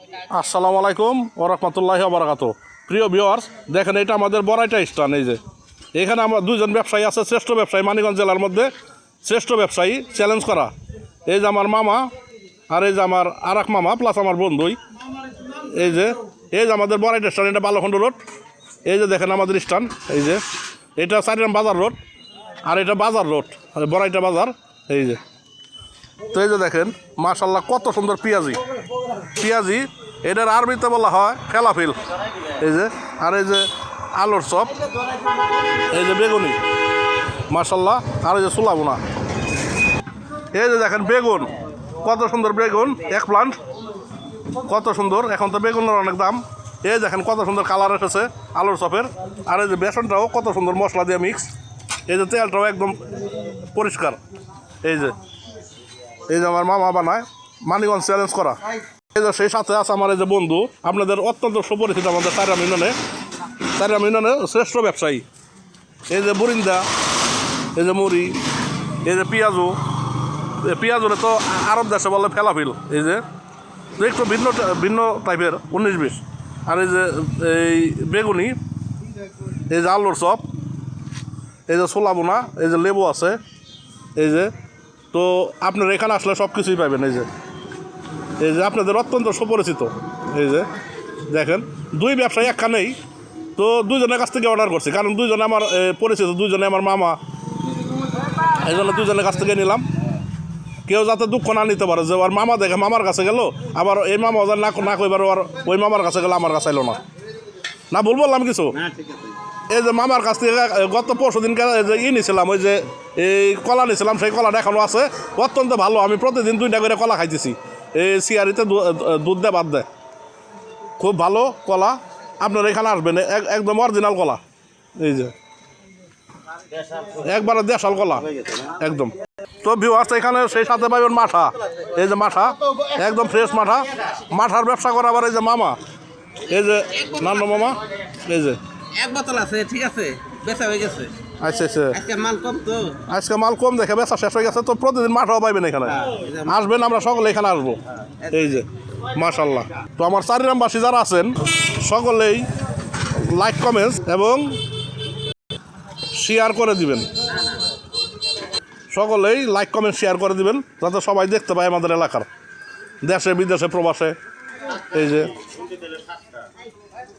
আসসালামু আলাইকুম ওয়া রাহমাতুল্লাহি ওয়া বারাকাতুহু। প্রিয় ভিউয়ার্স, দেখেন এটা আমাদের বড়াইটা স্থান। এই যে এখানে আমার দুইজন ব্যবসায়ী আছে, শ্রেষ্ঠ ব্যবসায়ী, মানিকগঞ্জ জেলার মধ্যে শ্রেষ্ঠ ব্যবসায়ী চ্যালেঞ্জ করা। এই যে আমার মামা, আর এই যে আমার আর এক মামা প্লাস আমার বন্ধুই। এই যে আমাদের বড়াইটা স্থান, এটা বালখণ্ড রোড। এই যে দেখেন আমাদের স্থান, এই যে এটা চারিরাম বাজার রোড, আর এটা বাজার রোড, বড়াইটা বাজার। এই যে তো এই যে দেখেন মাশাল্লাহ কত সুন্দর পেঁয়াজি, এটার আরবিতে বলা হয় ফেলাফিল। এই যে আর এই যে আলুর চপ, এই যে বেগুনি মাশাল্লাহ, আর এই যে সুলাবোনা। এই যে দেখেন বেগুন, কত সুন্দর বেগুন, এক প্লান্ট কত সুন্দর। এখন তো বেগুনের অনেক দাম। এই দেখেন কত সুন্দর কালার এসেছে আলুর চপের। আর এই যে বেসনটাও কত সুন্দর মশলা দিয়ে মিক্স। এই যে তেলটাও একদম পরিষ্কার। এই যে আমার মামা বানায়, মানিকগঞ্জ চ্যালেঞ্জ করা। এই যে সেই সাথে আছে আমার এই যে বন্ধু, আপনাদের অত্যন্ত সুপরিচিত, আমাদের চারিরাম ইউনিয়নে শ্রেষ্ঠ ব্যবসায়ী। এই যে বুরিন্দা, এই যে মুড়ি, এই যে পেঁয়াজুরে তো আরব দেশে বলে ফেলাফিল। এই যে একটু ভিন্ন টাইপের 19-20। আর এই যে এই বেগুনি, এই যে আলুর চপ, এই যে ছোলাবোনা, এই যে লেবু আছে। এই যে তো আপনারা এখানে আসলে সব কিছুই পাবেন। এই যে আপনাদের অত্যন্ত সুপরিচিত। এই যে দেখেন দুই ব্যবসায়ী একখানেই, তো দুইজনের কাছ থেকে অর্ডার করছি, কারণ দুইজনে আমার পরিচিত, দুইজনে আমার মামা, এই জন্য দুইজনের কাছ থেকে নিলাম। কেউ যাতে দুঃখ না নিতে পারে যে ওর মামা দেখে মামার কাছে গেল, আবার এই মামা ওদের না কইবার আর ওই মামার কাছে গেলে আমার কাছে এলো না ভুল বললাম কিছু। এই যে মামার কাছ থেকে গত পরশু দিনকে যে নিয়েছিলাম, ওই যে এই কলা নিয়েছিলাম, সেই কলাটা এখনও আছে, অত্যন্ত ভালো। আমি প্রতিদিন 2টা করে কলা খাইতেছি। এই সিয়ারিতে দুধ দেয়, বাদ দেয়, খুব ভালো কলা। আপনারা এখানে আসবেন, একদম অরিজিনাল কলা। এই যে একবারে দেশাল কলা একদম। তো ভিউয়ার্স, এখানে সেই সাথে পাবেন মাঠা। এই যে মাঠা, একদম ফ্রেশ মাঠার ব্যবসা করে আবার এই যে মামা, এই যে নান্দ মামা। এই যে এক বোতল আছে, ঠিক আছে, বেচা হয়ে গেছে। আচ্ছা আজকে মাল কম, তো আজকে মাল কম দেখে বেচা শেষ হয়ে গেছে। তো প্রতিদিন মাঠাও পাইবেন এখানে, আসবেন, আমরা সকলে এখানে আসবো। এই যে মাশাল্লাহ। তো আমার চারিরামবাসী যারা আছেন সকলেই লাইক, কমেন্টস এবং শেয়ার করে দিবেন। সকলেই লাইক, কমেন্ট, শেয়ার করে দিবেন, যাতে সবাই দেখতে পায় আমাদের এলাকার, দেশে বিদেশে প্রবাসে। এই যে